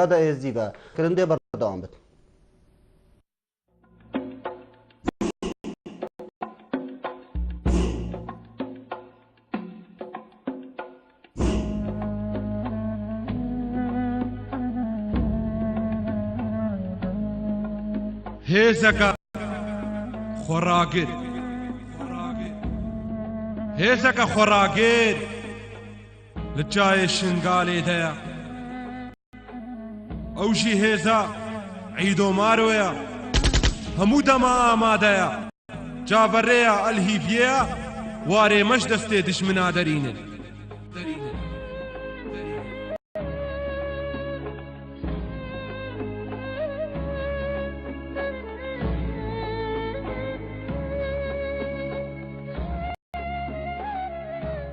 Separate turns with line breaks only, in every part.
هذا ازديبا كرندي بردوام بت
هێزەکە خۆڕاگر هێزەکە خۆڕاگر لە جایە شنگالێدەیە ئەوژی هێزە عیدۆمارۆیە هەموو دەما ئامادەیە جاڤەڕێیە ئەلهیڤیەیە وارێمەش دەستێ دژمنا دەرینن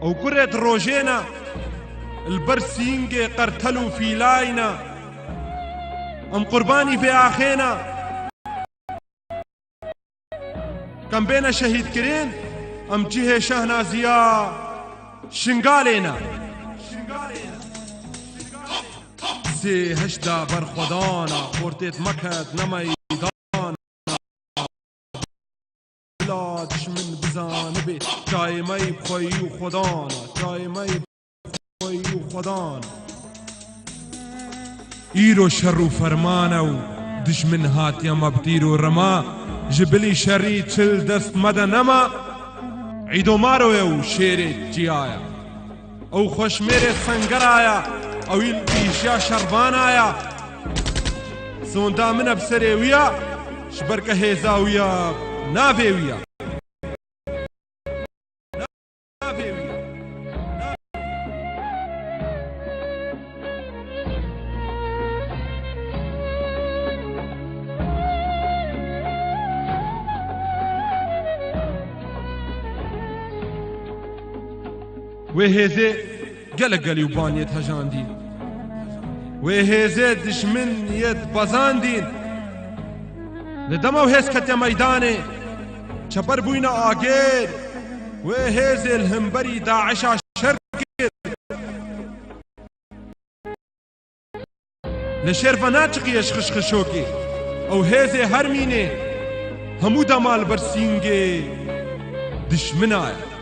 ئەو کوڕێت ڕۆژێنە البەر سینگێ قەرتەل و فیلاینا ئەم قوربانی بێئاخێنە کەم بێنە شەهیدکرێن ئەم جیهێ شەهنازیە شنگالێنە سێ هەشدا بەرخۆدانە خۆرتێت مەکەت نەمەیدانە بلا دژمن بزانە بێ جایمەی بخۆی و خۆدانە جایمەی بخۆی و خۆدانە ئیرۆ شەڕ و فەرمانە و دژمن هاتیە مەبتیر و ڕەما ژبلی شەڕی چل دەست مەدە نەما عیدۆمارۆیە و شێرێت جیایە ئەو خۆشمێرێ سەنگەرایە ئەویل ئیشیا شەڕبانایە سۆندا منە بسەرێویە شبەرکە هێزاویە ناڤێویە وێ هێزێ گەلە گەلی و بانیێت هەژاندین وێ هێزێ دژمن یەت بەزاندین لە دەمە و هێز کەتە مەیدانێ چەپەر بووینە ئاگێر وێ هێزێ هەمبەری داعشا شەر کرد لە شێرڤە ناچقیەش خشخشۆکێ ئەو هێزێ هەرمینێ هەموو دەمال بەرسینگێ دژمنایە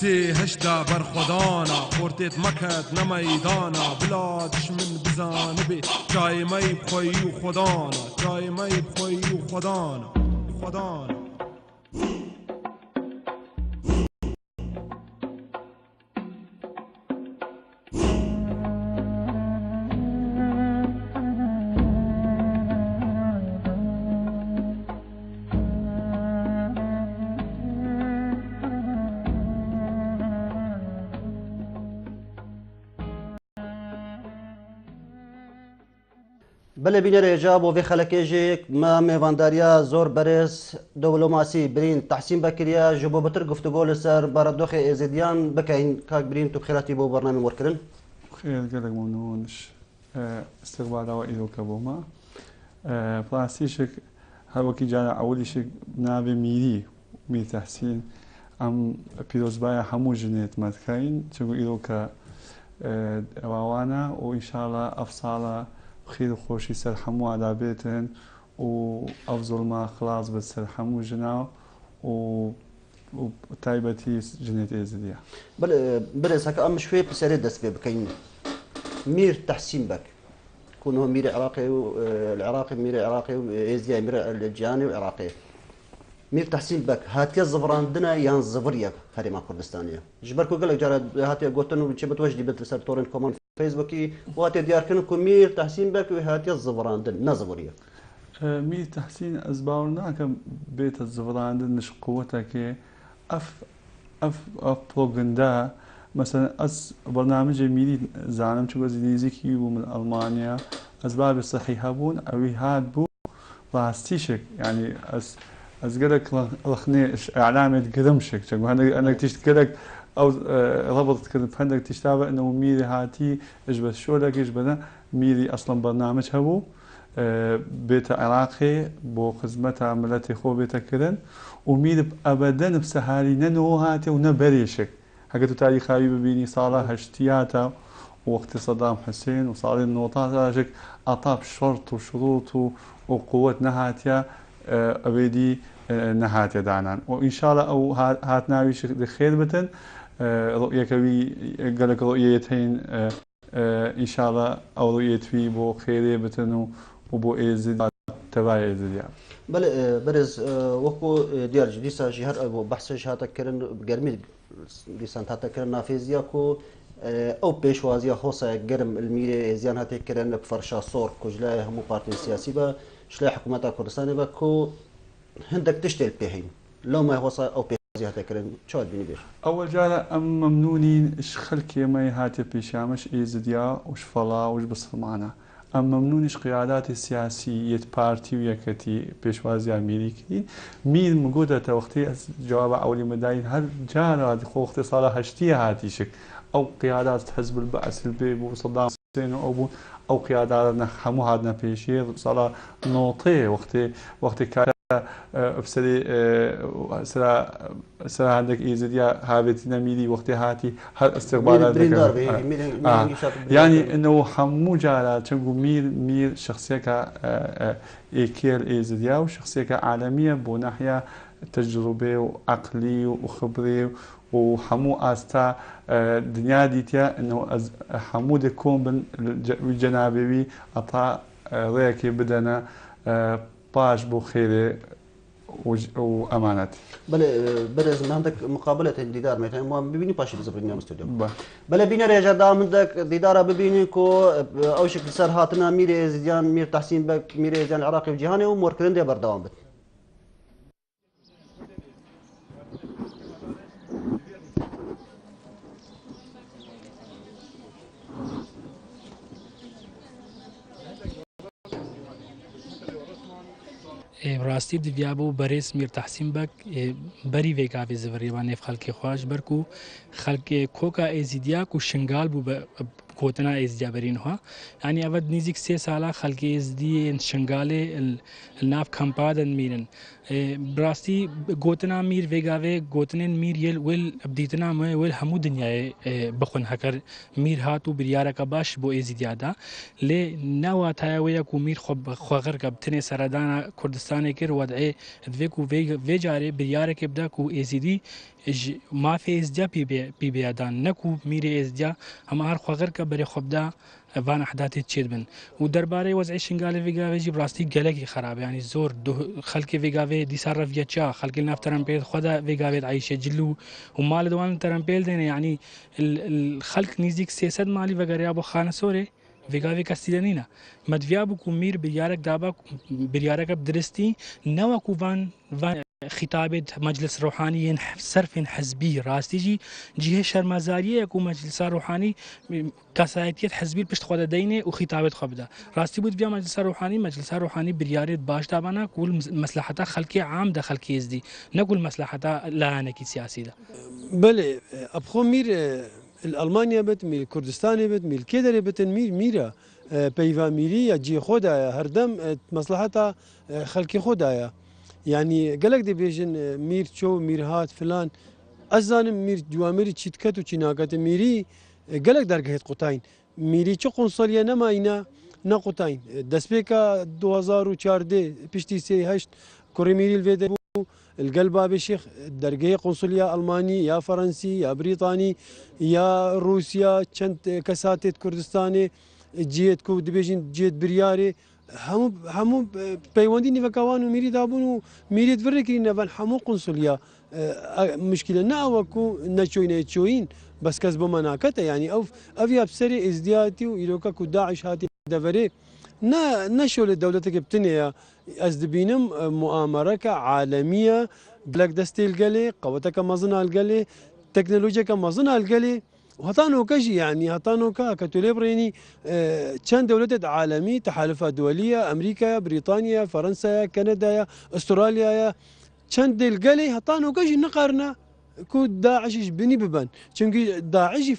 سێ هەشدا بەرخۆدانە خۆرتێت مەکەت نەمەیدانە بلا دژمن بزانە بێ جایمەی بخۆی و خۆدانە جایمەی بخۆی و خۆدانە خۆدانە
بله بینر اجاب و خلکیجی ما میوانداریا زور برس دیپلماسی برین تحسین بکریا جبو بتر گفتگو سر بردوخ ازدیان بکین کاک برین تو بخیراتی بو برنامه ورکرن
خير قالك ممنونش استقبال وإيدو كبوما بلاستيشك هاوكي جانا أوليشك نابي مي تحسين أم بيروز بايا حمو جنيت ماتكاين تقول إيدو كا واوانا وإن شاء الله أفصالا خير خوشي سر حمو على بيتن وأفضل ما خلاص بسر حمو جنا وتايبتي جنيت إزديا
بله ساكا أم شوي بسرد دست بكين مير تحسين بك كون هو مير عراقي العراقي مير عراقي وإزديا مير الجياني وعراقي مير تحسين بك هاتيا الزفران دنا يان زفريا هريما كردستانية جبركو قال لك جارد هاتيا قوتن وشبت وجدي بنت سر تورن كومون فيسبوكي واتي ديار كنكم مير تحسين بك وهاتيا الزفران دن نزفريا
مير تحسين أزباورناك بيت الزفران دن مش قوتك اف بروغندا مثلا از برنامج ميري زانم شو زينيزيكي ومن المانيا اسباب صحيحه بون او هاد بو راستيشك يعني از قالك لخني اعلامي قدمشك شو انا تشتكلك او ربطت كذا عندك تشتابه انه ميري هاتي اجبد شو لك اجبد ميري اصلا برنامج هبو بيت عراقي بو خدمتها ملتي خو بيت كذا ومير ابدا بسهالي ننو هاتي ونبريشك حقتو تاريخ هاي ببيني صالة هشتياتا وقت صدام حسين وصار النوطات أطاب شرط وشروط وقوة نهاتيا أبيدي نهاتيا دعنان وإن شاء الله أو هات ناوي خير بتن رؤية كوي قالك رؤيتين إن شاء الله أو رؤية في بو خير بتن وبو إيزد تبعي إيزد
بله برز وكو ديارج ديسا جهر أبو بحث جهات كرن جرمي ديسان تاتا كرن نافذيا كو او پیشوازی خوصا گرم الميري زيان هاتي كرن فرشا صور كجلا همو بارتي سياسي با شلا حكومتا كردستان با كو هندك تشتل بهين لو ما خوصا او پیشوازی هاتي كرن شو بيني بيش
اول جاله ام ممنونين اش خلكي ما هاتي بيشامش ايزديا وش فلا وش بصرمانه ام ممنونش قيادات السياسية بارتي ويكتي بيشوازي امريكي مين موجودة وقتي جواب اولي مداين هل جاله خو اختصار هشتي هاتي شك او قيادات حزب البعث البيب وصدام حسين او قيادات همو هادنا بيشير صار نوطي وقتي كان بسري سرا عندك ايزديا هابت نميلي وقتي هاتي هل استقبالات يعني انه حمو جالا تنقو مير شخصيه ايكيل ايزديا وشخصيه عالميه بو ناحيه تجربه وعقلي وخبري وحمو استا دنيا ديتيا انه حمو دكون بالجنابي اطا ريكي بدنا باش بو خيري وامانتي.
بله من عندك مقابله الديدار مثلا ما ببيني باشي بزبرني مستوديو بله بينا رجع دا عندك ديدار ببيني كو او شكل صار هاتنا ميري زيان مير تحسين بك ميري زيان العراقي وجهاني وموركلين دي بردوام بت
راستی دیویابو بریس میر تحسین بک بری ویگا وی زوریوان خلک خواش برکو خلک کوکا ازیدیا کو شنگال بو کوتنا ازدیا برینها يعني أود نيزك 3 سالا خلق ازدي شنغالي الناف كامبادن ميرن براستي غوتنا مير فيغاوي غوتنين مير يل ويل ابديتنا ما ويل همو دنيا بخون هكر مير هاتو بريارا كباش بو ازديادا لي نوا تاويا كو مير خب خوغر كبتني سردانا كردستان كير وضعي فيكو فيجاري بريارا كبدا كو ازدي ما في ازديا بي بيادان نكو مير ازديا هم هر خوغر كبري خبدا فان احداثي تشيد بن ودرباري وضعي شنغالي فيغاوي جي براستي جلقي خراب يعني زور خلق فيغاوي دي صار فيتشا خلق الناف ترامبيل خدا فيغاوي عايشه جلو ومال دوان ترامبيل دين يعني الخلق نيزيك سياسات مالي وغيرها ابو خانه سوري فيغاوي كاستيدانينا مدفيابو كومير بريارك دابا بريارك بدرستي نوا كوفان خطابة مجلس روحاني صرف حزبي راستيجي جهة شرمزارية كو مجلس روحاني كسايتيت حزبي بشت خود دينه وخطابة خبدا راستي بود بيا مجلس روحاني برياريت باش تابانا كل مصلحتها خلقي عام ده خلقي يزدي نقول مصلحتها لا انكي سياسي ده
بله ابخو مير الالمانيا بت مير كردستان بت مير كدر بت ميرا بيفا ميري جي خدا هردم مصلحتها خلقي خدايا يعني قالك دي بيجن مير شو مير هات فلان ازان مير جواميري تشيتكت وشيناكات ميري قالك درجه قطاين ميري شو قنصليه نما اينا نقطاين دسبيكا 2014 بيشتي سي هشت كوري ميري الفيديو القلب ابي الشيخ درجه قنصليه الماني يا فرنسي يا بريطاني يا روسيا كنت كساتت كردستاني جيت كو دبيجن جيت برياري همو بيوندي نفكوان وميري دابون وميري تفركي نفن همو قنصلية مشكلة ناوكو نشوين بس كسبوا مناكته يعني افيا بسري ازدياتي ويلوكا كو داعش هاتي دفري نشو لدولتك بتنيا ازدبينم مؤامرة عالمية بلاك دستي القلي قوتك مظنها القلي تكنولوجيا مظنها القلي وهطانو كشي يعني هطانو كتوليبريني كان دولات عالمي تحالفات دولية أمريكا بريطانيا فرنسا كندا أستراليا كان دلقلي هطانو كشي نقارنا كو داعش بني ببان چونكي داعش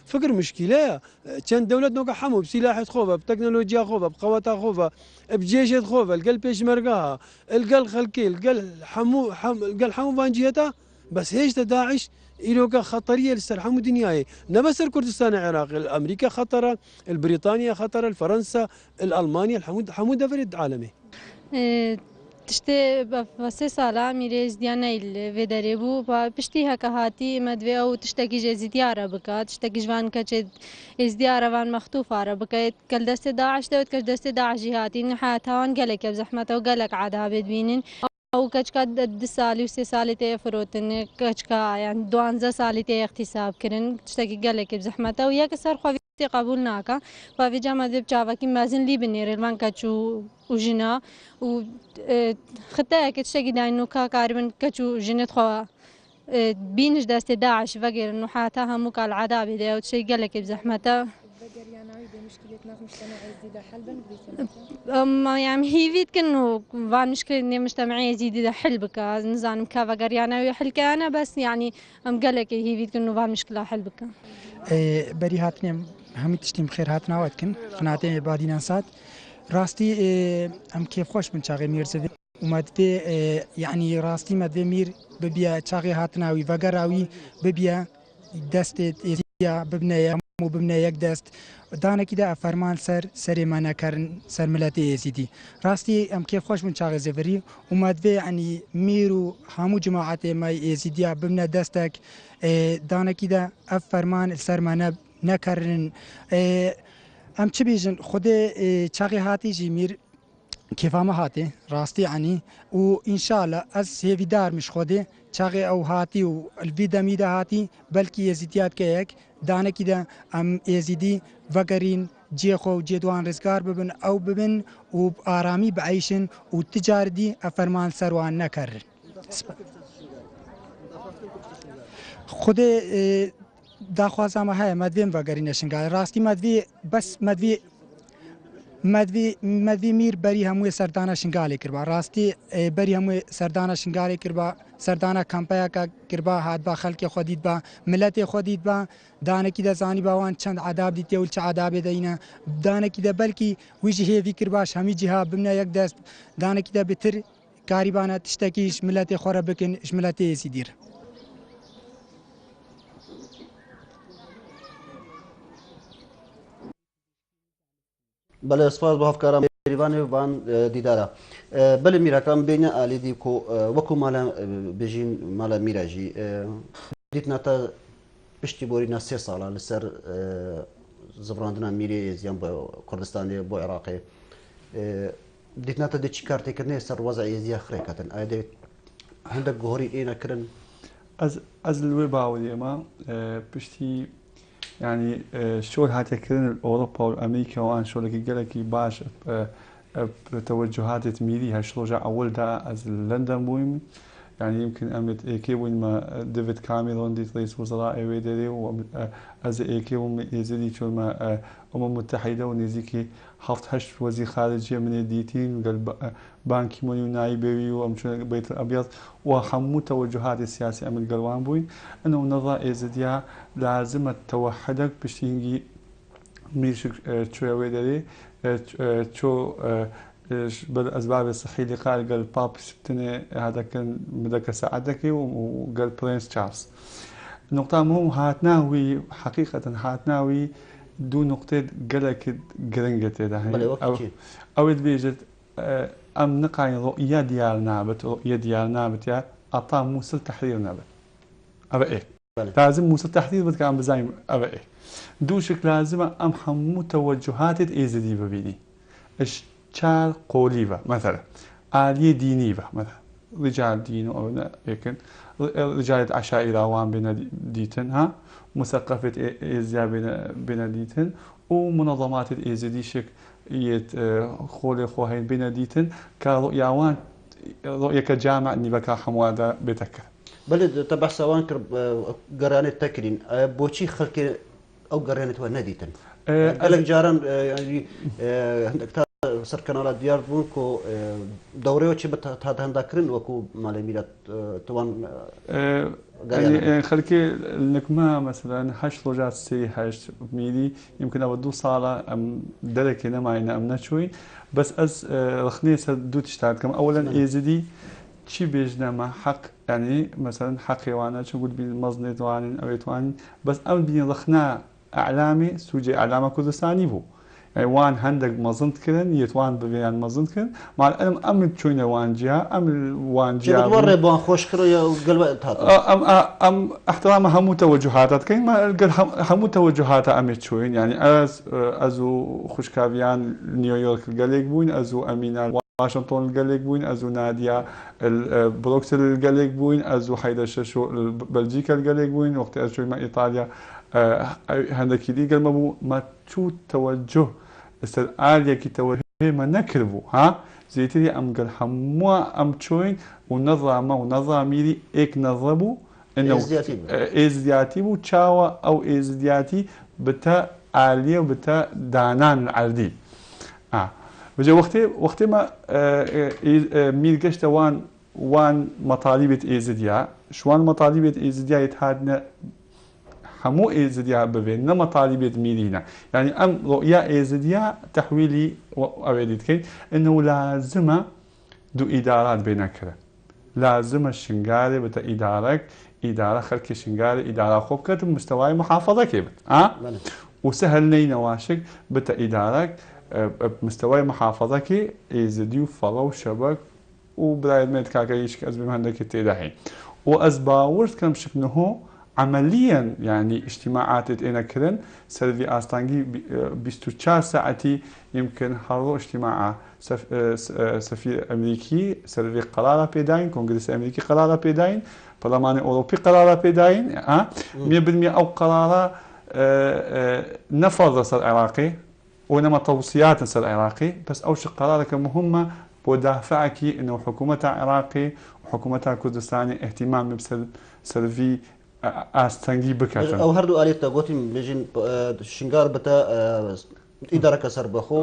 فكر مشكلة كان دولات نوكا حمو بسلاح خوفا بتكنولوجيا خوفا بقواتها خوفا بجيش خوفا القل بيشمرقاها القل خلكي القل حمو فانجيتا بس هيش داعش إيروكا خطرية لسر حمو دنياي نبس الكردستان العراقي الأمريكا خطرة البريطانيا خطرة الفرنسا الألمانيا حمو دفرد عالمي
تشتي بس سالا ميريز ديانا الفيدريبو بشتي هكا هاتي مدوي او تشتكي جزيتيارا بكا تشتكي جوان كتشد ازديارا وان مختوفارا بكا كل دست داعش دوت كش دست داعش جهاتي نحاتها وان قالك بزحمته وقالك عادها بدبينين او كشكا د سالي وسي سالي تي فروتن كشكا يعني دوانزا سالي تي اغتساب كرن تشتكي قالك بزحمته ويا كسر خو قبول ناكا ففي جامعة بتشافا كي مازن لي بنير المان كاتشو وجنا و خطاك تشتكي داينو كاربن كاتشو جنت خوا بينش داست داعش فقر انه حاتها موكا العذاب ده وتشي قالك بزحمته يعني هي فيت كأنه فان مشكلة إن مجتمعية جديدة حل بك نزان كافا قريانا ويحل كأنا بس يعني أم قالك هي فيت كأنه فان مشكلة حل بك
بری هاتنیم همه تشتیم خیر هاتن آواد کن خناته بادی نسات راستی ام کیف خوش من چاقی میرزه اومد به یعنی راستی مد به میر ببیا چاقی هاتناوی و گراوی ببیا دست یا ببنه مو ببنه یک دست دانه کده فرمان سر ما نکردن سر ملت ازیدی راستی ام کیف خوش من چاقی زفری اومد به یعنی میرو همو جماعت ما ازیدیا ببنه دستک دانه کده فرمان سر ما نکردن ام چه بیجن خود چاقی هاتی جیمیر کیفامه هاتی راستی یعنی و انشالله از هیویدار مش خوده چاقی او هاتی و الویدا میدا هاتی بلکی یزیدیات که یک دانه کده ام یزیدی وگرین جی خو جدوان رزگار ببن او ببن و آرامی بعیشن و تجاردی افرمان سروان نکردن خود داخوازم های مدویم وگرین نشنگال راستی مدوی بس مدوی میر بری هموی سردانه شنگالی کربا راستی بری هموی سردانه شنگالی کربا سردانه کمپایا کربا هاد با خلق خودید با ملت خودید با دانه کی دزانی باوان چند عذاب دیتی ول چه عذاب دینا دانه کی د بلکی ویجه هی کرباش همی جها بمنا یک دست دانه کی د بتر کاریبانه تشتکیش ملت خوره بکن ملت یسیدیر
بله سپاس با هفکارم ایوان وان دیدارا بله میرا کام بین آلی دی کو وکو مالا بجین مالا میرا جی دیتنا تا پشتی بوری نا 3 سالا لسر زبراندنا میری زیان با کردستانی با عراقی دیتنا تا دی چی کارتی کرنه سر وضع ازیا خری کتن آیده هندک گوهری اینا کرن
از الوی باولی ما پشتی يعني شغل هاتكرن أوروبا وأمريكا وأن شغلك جالكي باش بتوجهات تميلي هالشغل أول دا از لندن بويم يعني يمكن أمت إيكي وين ما ديفيد كاميرون دي رئيس وزراء ويدري وأز إيكي وم يزيد شو ما متحدة ونزيكي حفظ هش وزير خارجية من ديتين قال بانكي موني ونايبي وأمشون بيت الأبيض وحمو توجهات السياسية أمل قلوان بوين أنه نظر إزديا لازم توحدك باش ينجي ميرشك شو ويدري شو بالأسباب الصحية اللي قال باب سبتني هذا كان مدك سعادتك وقال برنس تشارلز النقطة مهم هاتناوي حقيقة هاتناوي دو نقطة قالك جرنجت هذا أو بيجت أم نقاين رؤية ديالنا رؤية ديالنا بتاع أطا موصل تحرير نبت أبا إيه لازم موصل تحرير بدك عم بزايم أبا إيه دوشك لازم أم حمو توجهات إيزدي ببيني اشتغال قوليفة مثلا آلية دينية مثلا رجال دين أو يمكن رجال عشائر عوام بين ديتن ها مثقفة إيزيا بين ديتن ومنظمات الإيزدي شك خولي خوهين بين ديتن كرؤيا وان رؤية كجامع إني بكا حموادا بتكر
بلد تبع سوان كرب قرانة تكرين بوشي خلك أو قرانة ونديتن قالك جاران يعني عندك سركنالا ديار بونكو دوري وشي بتهاد هندكرين وكو مالي ميلاد توان
يعني خلكي النكمة مثلا 8 رجعت سي 8 ميلي يمكن أبدو صالة أم دركي نماينا أم نشوي بس أز رخني سدو تشتغل كم أولا إيزدي چی بێژنەمە حەق ینی مەسەرەن حەقێوانە چ گوت مەزنێتوانین ئەوێتوانین بەس ئەم بین ڕخنا ئەعلامی سوجێ ئەعلامە کوردستانی بوو وان هەندێک مەزندکردن یەتوان ببیان مەزندکرد مال ئەم چوینە وانجیا ئەم وانجیا
ڕێبوان خۆشکڕ
ئەم احترامە هەموو تەوەجوهاتەکەین هەموو تەوەجوهاتە ئەمێ چوین ینی ئەز و خوشکاویان نیویۆرک گەلێک بووین ئەز و ئەمینە واشنگتۆن گەلێک بووین ئەز و نادیا بڕۆکسل گەلێک بووین ئەز و حیدە شەش و بەلجیکە گەلێک بووین وەختی ئەز چوویمە ئیتالیا هەندێکی دیگەمە بوو مەچوو تەوەجه لەسەر ئالێکی تەوەهێمە نەکرد بوو ها زیاتری ئەمگەل هەمووە ئەم چۆین و نەظامە و نەظامیری ئێک نەظە بوو ئێزدیاتی بوو چاوە ئەو ئێزدیاتی بتە ئالیە و بتە دانان عەردی بجا وەختێ مە میرگەشتە وان مەطالیبێت ئێزدیا شوان مەطالیبێت ئێزدیایت هاتنە هەموو ئێزدیا ببێت نە مەطالیبێت میرینە ینی ئەم ڕۆیا ئێزدیا تەحویلی ئەوێ دیتکەین ئەنە لازمە دوو ئیدارات بێنەکرن لازمە شنگارێ بتە ئیدارەك ئیدارە خەرکی شنگارە ئیدارا خۆ بکەت مستەوای محافەڵەکێ بێت وسهل نەینەواشک بتە ئیدارەك مستەوای محافەڵەکی ئێزدی و فەڵە و شەبەک و برایمێت کاکە هیچ کەس بێ هەندێکی تێدا هەین و ئەس باوەرد کەم شکنەهۆ عمليا يعني اجتماعات انا كرن سلفي استانجي 24 ساعتي يمكن هرو اجتماع سفير امريكي سلفي قرار بيداين كونغرس امريكي قرار بيداين برلمان اوروبي قرار بيداين 100% او قرار نفض العراقي وانما توصيات العراقي بس اوش قرار كمهمه ودافعك انه حكومه العراقي وحكومه الكردستاني اهتمام بسلفي ئاستەنگی بکاتن
ئەو هەردوو ئالێتە گوتیم بێژین شنگار بتە ئیدارەکە سەر بەخۆ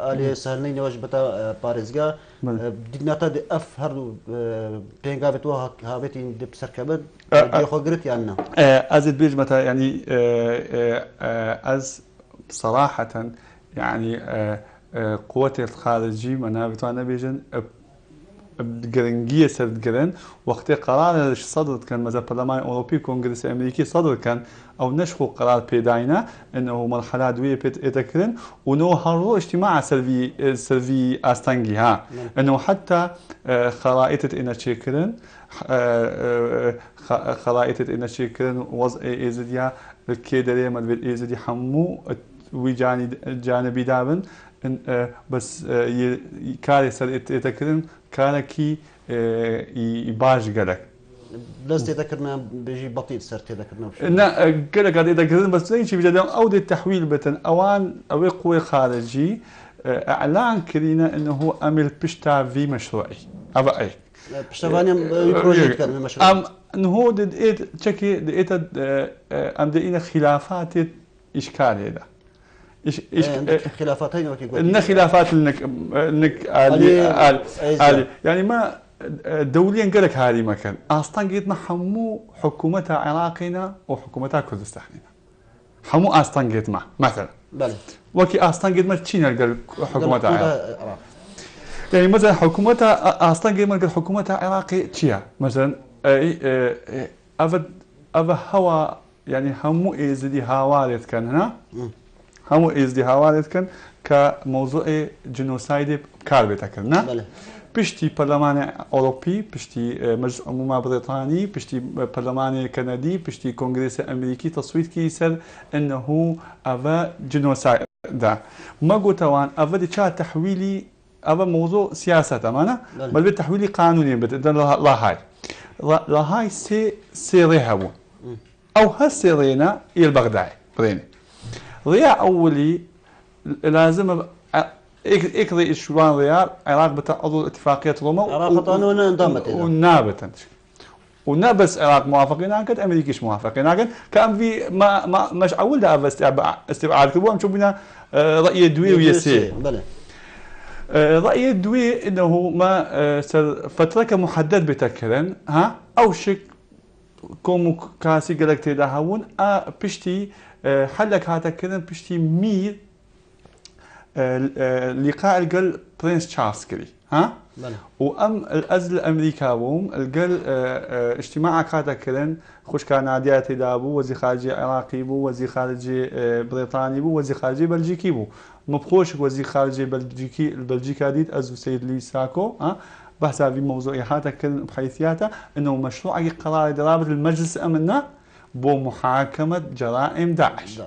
ئالێ سەرنەی نەوەش بتە پارێزگا دیگناتە ئەف هەردوو پێنگا بێتەوە هاوێتی سەرکەبەت خۆگرت یان نە
ئەزت بێژمەتە ینی ئەز صراحة يعني قوة الخارجي منا بتوانە بێژن گرنگیە سەردگرن وەختێ قرارش صدر كان مەزە پەرلەمانی ئەوروپی کۆنگرسی ئەمریکی صدر كان ئەو نەشخ و قرار پێداینە ئەنەوە مرحلە دوێ پێتەکردن ونەوە هەڕۆ اجتماع سەروی ئاستەنگی ها ئەنەوە حتا خەرائتت ئێنە چێکردن خەرائتت ئێنە چێکردن وەزعی ئێزدیا کێ دەرێ مەدوێت ئێزدی هەموو وی جانبی دابن بس کاری سەر ئێتەکردن کارێکی باش گەلک
دەست تێدەکردن بێژی بەڵی سەر تێدەکردن
گەلک دەکردن بەس هیچی بجدەم ئەو دێت تەحویل بتن ئەوان ئەوەی قوی خارجی ئەعلان کردینە ئەنه ئەمل پشتا وی مەشروعی ئەوە ئەی
پشتوانیم پرۆژێکردن مەشروع
نهۆ دێت چەکی دێتە ئەم دێنە خلافاتێت ئیشکارێدا
خلافات
خلافات انك آلي يعني ما دوليا قالك هذه مكان اصلا قيتنا حمو حكومتها عراقنا وحكومتها كردستاننا حمو اصلا قيت ما مثلا
بله
وكي اصلا قيت ما تشينا قال حكومتها يعني مثلا حكومتها اصلا قيت ما قال حكومتها عراقي تشيا مثلا افا هوا يعني همو ازدي هوارت كان هنا همو ازدهاوات كان كموضوع جنوسايد بكار بيتكرنا بشتي برلمان أوروبي بشتي مجلس عموم بريطاني بشتي برلمان كندي بشتي كونغرس أمريكي تصويت كيسر إنه أفا جنوسايد ده ما قلت وان أفا دي تحويلي أفا موضوع سياسة أمانة بل بالتحويلي قانوني بدأ لا هاي سي ريهبو أو هالسيرينا إلى البغداد بريني ضياع أولي لازم اقضي الشوان ضياع العراق بتعضو اتفاقية روما
العراق قانون انضمت
ونابت ونابس العراق موافقين هكذا امريكيش موافقين هكذا كان في ما مش اول ده استبعاد كبوه نشوفنا رأي دوي ويسي رأي دوي انه ما فترة محدد بتكرن ها او شك كومو كاسي قالك تداهون بشتي حلك هذا كذا بشتي مير لقاء القل برنس تشارلز كري ها وام الازل الامريكا بوم القل اجتماع كاتا كرن خوش كان عاديات دابو وزير خارجي عراقي بو وزير خارجي بريطاني بو وزير خارجي بلجيكي بو مبخوش وزير خارجي البلجيكا ديت ازو سيد لي ساكو ها بحث في موضوعياتها كرن بحيثياتها انه مشروع قرار رابط المجلس امنا بو محاكمه جرائم داعش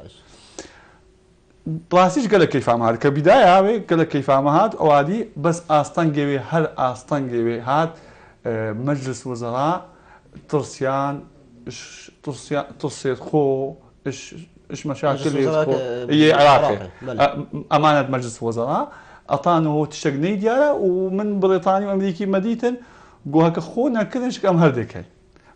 بلاسيش قال لك كيف هذا كبدايه هاوي قال لك كيف هذا اوادي بس استنجوي هل استنجوي هاد مجلس وزراء ترسيان ترسيت خو ايش مشاكل هي عراقي امانه مجلس وزراء اعطانه هو تشتغني دياله ومن بريطانيا وامريكي مديتن قوها كخونا كلش كم هردك هي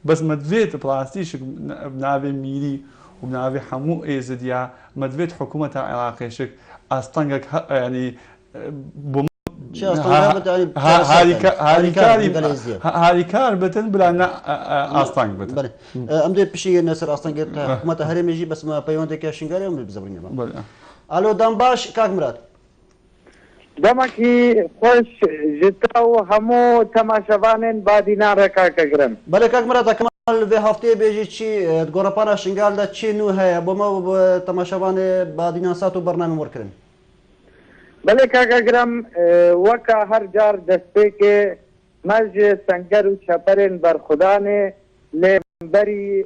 بس مدفيت بلاستيش بنابي ميري وبنابي حمو ايزديا مدفيت حكومه العراقيه شك استنقك يعني هاري كار بتن بلا استنق بتن
امدي بشي نصر استنق حكومه هرم يجي بس ما بيوندك شنغاري بزبرني الو دمباش كاك مراد
دمكي خوش جتاو همو تماشاوانن بادینا رکا کگرم
بله کاک مراد کمال به هفته بیجی چی گورپانا شنگال دا چی نو ہے بما تماشاوان بادینا ساتو برنامه ورکرن
بله کگرم وکا هر جار دسته که مج سنگر و چپرن بر خدانه لبری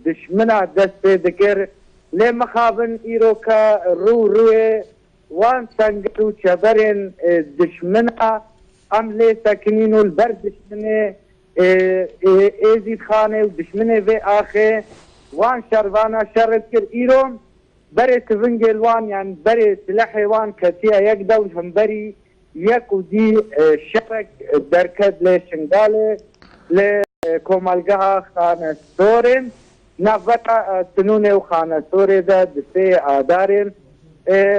دشمنا دسته دکر لمخابن ایرو کا روی وان سنگرو چبرن دشمنا عمله سکنین البر دشمنه ایزید خانه و دشمنه و آخه وان شروانا شرط کر ایروم بره تفنگل وان یعنی بره سلاح وان کتیا یک دول هم بری یک و دی شرک درکد لشنگاله لکومالگاه خانه سورن نفتا سنونه و خانه سوره ده دسته آدارن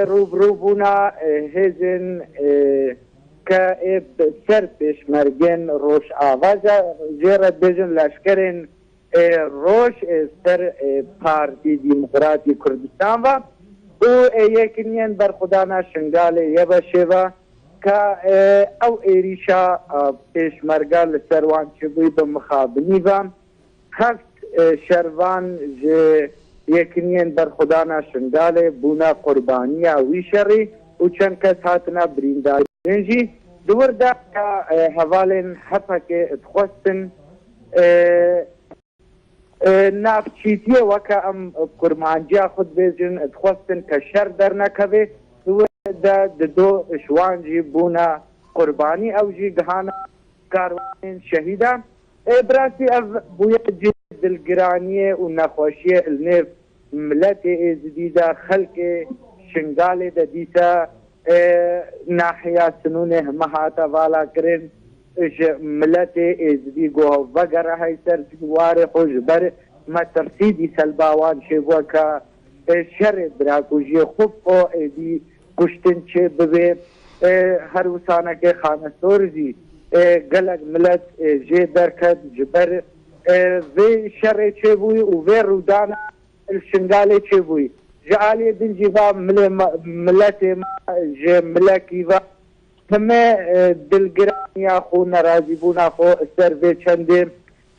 روبروبونا هزن که سر پیشمرگن روش آوازا زیرت بزن لشکرین روش سر پارتی دیمقراطی کردستان و یکنین بر خدانا شنگال یبشه و که او ایریشا پیشمرگال سروان چبوی بمخابنی و هفت شروان یکنین بر خدانا شنگاله بونا قربانیه وی شری و چند کس هاتنا برینداری رنجی دور دا حوالین حفا که اتخوستن نافچیتیه وکا ام کرمانجیا خود بیزن اتخوستن که شر در نکوه دور دا دو شوانجی بونا قربانی او جی گهانا کاروان شهیده براسی او بویا دلگرانیه و نخوشیه النف ملت ازدیده خلق شنگال ده دیتا ناحیه سنونه مهاتا والا کرن ملت ازدی گوه وگر های سر جوار خوش بر مترسیدی سلباوان شبوه که شر براکوژی خوب او ازدی کشتن چه ببه هر وسانه که خانستورزی گلگ ملت جه درکد جبر وی شر چه بوی و وی رودانا الشنگاله چه بوی جعالی دنجی و ملت جه ملکی و همه دلگرانی خو نرازی بونا خو سر وی چنده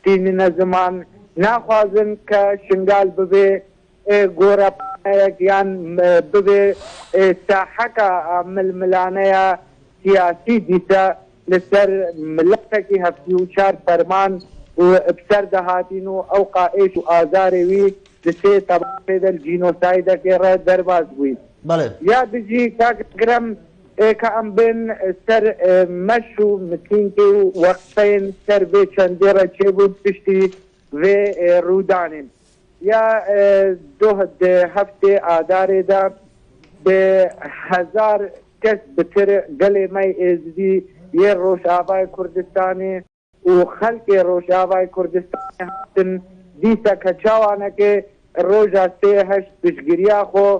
تین زمان نخوازن که شنگال ببه گورا یان ببه ساحکا ململانه سیاسی دیتا لسر ملتکی هفتی و چار فرمان و بسر دهاتینو او قائش و آزاری وی دسته طبعه در جینوسایده که را درباز بوید یا بجی کاکرم که ام بین سر مشو متین که وقتین سر به چنده را چه بود پشتی و رودانیم یا دو هفته آداره دا به 1000 کس بتر گله می ازدی یه روش آبای کردستانی و خلق روش آبای کردستانی هستن دیسا کچاوانه که روژا 3-8 پشگریا خو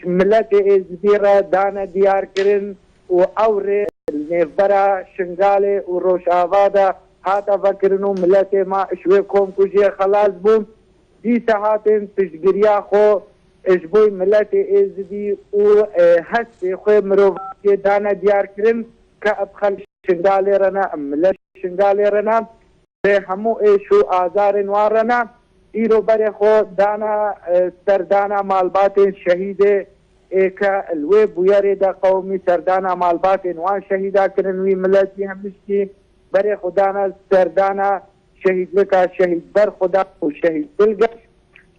ملت ازدی را دانه دیار کرن و اور نفبرا شنگاله و روش آبادا هاتا فکرنو ملت ما اشوه کوم کجی خلاص بون دیسا هاتن پشگریا خو اشبوی ملت ازدی و هست خوی مروفاتی دانه دیار کرن كأبخل شنقالي رنا أملا شنقالي رنا همو إيشو آزار نوارنا إيرو بريخو دانا سردانا مالبات شهيدة إيكا الويب وياري دا قومي سردانا مالبات نوان شهيدا كرنوي ملاتي همشتي بريخو دانا سردانا شهيد لكا شهيد بر خدا وشهيد دلقش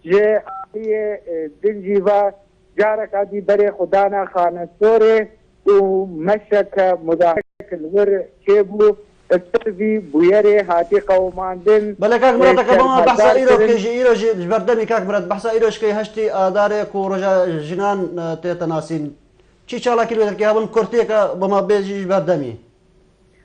جي آلية دنجيفا جارك عدي بريخو دانا خانة سوري ومشك مضاحك الور كيبو السرفي بويري هاتي قوماندن
بلا كاك مرات كمان بحث إيرو كيجي إيرو جبردني كاك مرات بحث إيروش كي هشتي آدارك ورجا جنان تيتناسين چی چالا كيلو كي هبن كورتيك بما بيجي جبردمي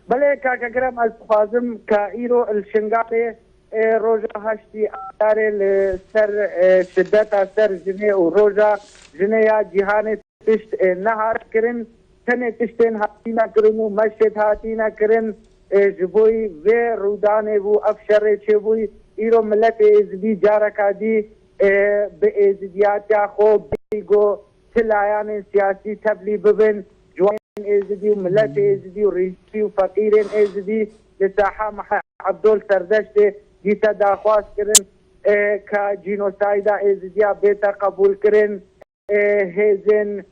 بلا كاك أكرم الفازم كايرو الشنغالي روجا هشتي آداري لسر شدتا سر جني وروجا جني يا جهاني تشت نهار كرن تنه تشتين هاتينا كرنو مشت هاتينا كرن جبوي في روداني بو افشر چبوي ايرو ملت ازدي جاركا دي بازديات خو بيگو تلايان سياسي تبلي ببن جوان ازدي وملت ازدي وريسي وفقيرين ازدي لساحة عبدول سردشت جيتا داخواس كرن كجينوسايدا ازديا بيتا قبول كرن هزن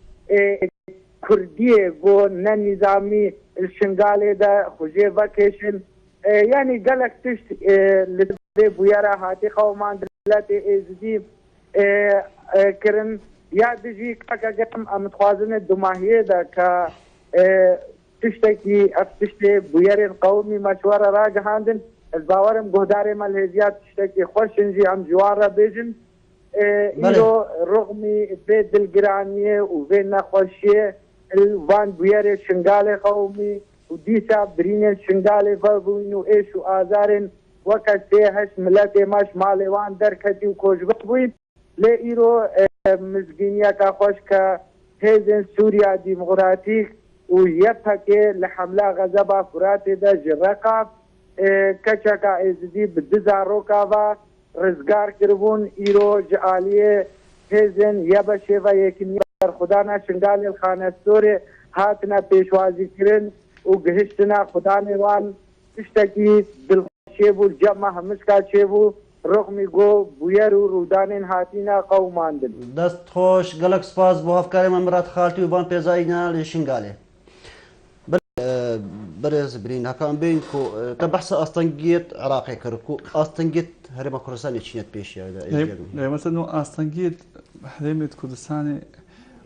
كردية بو نظامي الشنغالي دا خوجي فاكيشن يعني قالك تشت لدي بويرا هاتي قومان دلاتي ازدي كرن يا دجي كاكا قرم امتخوازن الدماهية دا كا تشتكي افتشتي بويرين قومي مشوارا راجهاندن الباورم قهداري مالهزيات تشتكي خوشنجي ام جوارا بيجن إيرو رغمي بيت الجرانية وبين نخوشية الوان بياري شنغالي قومي وديسا برين شنغالي فابوين وإيش وآزارين وكتيهش ملاتي ماش مالي وان دركتي وكوجبوين لإيرو مزقينيا كاخوش كهيزن سوريا ديمقراطيك ويبهكي لحملة غزبا فراتي دا جرقا كچكا ازدي بدزا روكافا رزگار کربون ایرو جعالیه هزن یبا شیفا یکنی خدانا شنگالی الخانه سوری هاتنا پیشوازی کرن و گهشتنا خدا نیوان تشتکی دلخوشیبو الجمع همسکا چیبو رغمی گو بویر و رودانین هاتینا قوماندن
دست خوش گلک سپاس بو هفکاری من مرات خالتی و بان پیزایینا لشنگالی برز برين هكا بين كو تبحث أستنجيت عراقي كركو أستنجيت هرم كردستان يشينت بيش
يعني مثلا أستنجيت هرم كردستان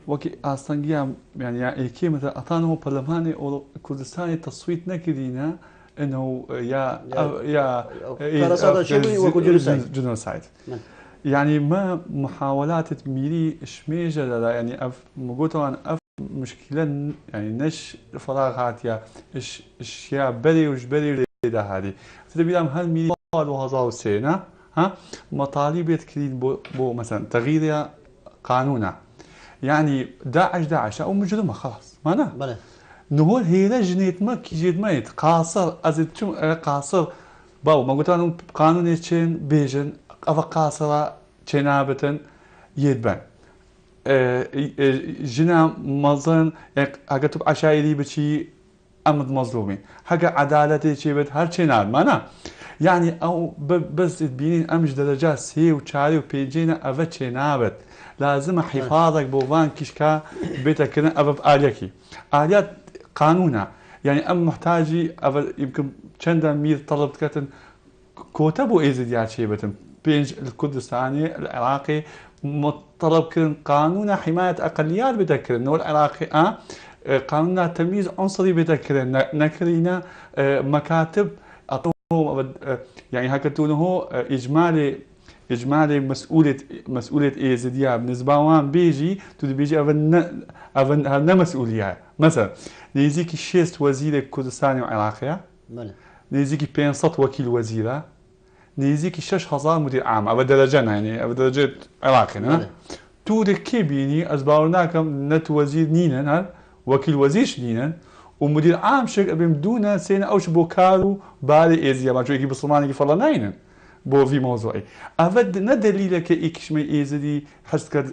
وكي أستنجيا يعني كي مثلا أطانه برلماني أو كردستاني تصويت نكدينا إنه يا جنوسايد يعني ما محاولات تميلي شميجة يعني مقوتوا مشكلة يعني نش فراغات يا اشياء بري وش بري ده هذه تبي لهم هالميلي وهذا وسينا ها مطالب يتكلين بو مثلا تغيير قانونا يعني داعش او مجرمه خلاص ما نقول هي جنيت ما كي جيت ما قاصر ازتم قاصر باو ما قلت لهم قانون يتشين بيجن افا قاصره تشنابتن يدبن جنا مظن هكتب عشائري بشي أمد مظلومين هكا عدالتي شي بد هر شي نار مانا يعني أو بس تبينين أمش درجات سي وشاري وبيجينا أفت شي نابت لازم حفاظك بوفان كشكا بيتك كنا أفت آليكي آليات قانونا يعني أم محتاجي يمكن چندا مير طلبت كتن كوتبو إيزيديات شي بتن بينج الكردستاني العراقي مطلب كرن قانون حماية أقليات بتكرن نو العراقي قانون تمييز عنصري بتكرن نكرينا مكاتب يعني هكتونه إجمالي مسؤولية إيزيديا بالنسبة وان بيجي تود بيجي أفن هالنا مسؤولية مثلا نيزيكي 6 وزير كردستاني وعراقية نيزيكي 500 وكيل وزيرة نيزيكي 6000 مدير عام أو درجنا يعني أو درجة عراقي تودك كي بيني أزبارناكم نت وزير نينا وكيل وزير نينا ومدير عام شك أبي بدون سنة أوش بوكارو بالي إزيا ما شو يجي بالصومالي فلا نينا بۆ وی مۆزۆی ئەvە نەدەلیلەکە ئیکیشمە ئێزدی حەست کرد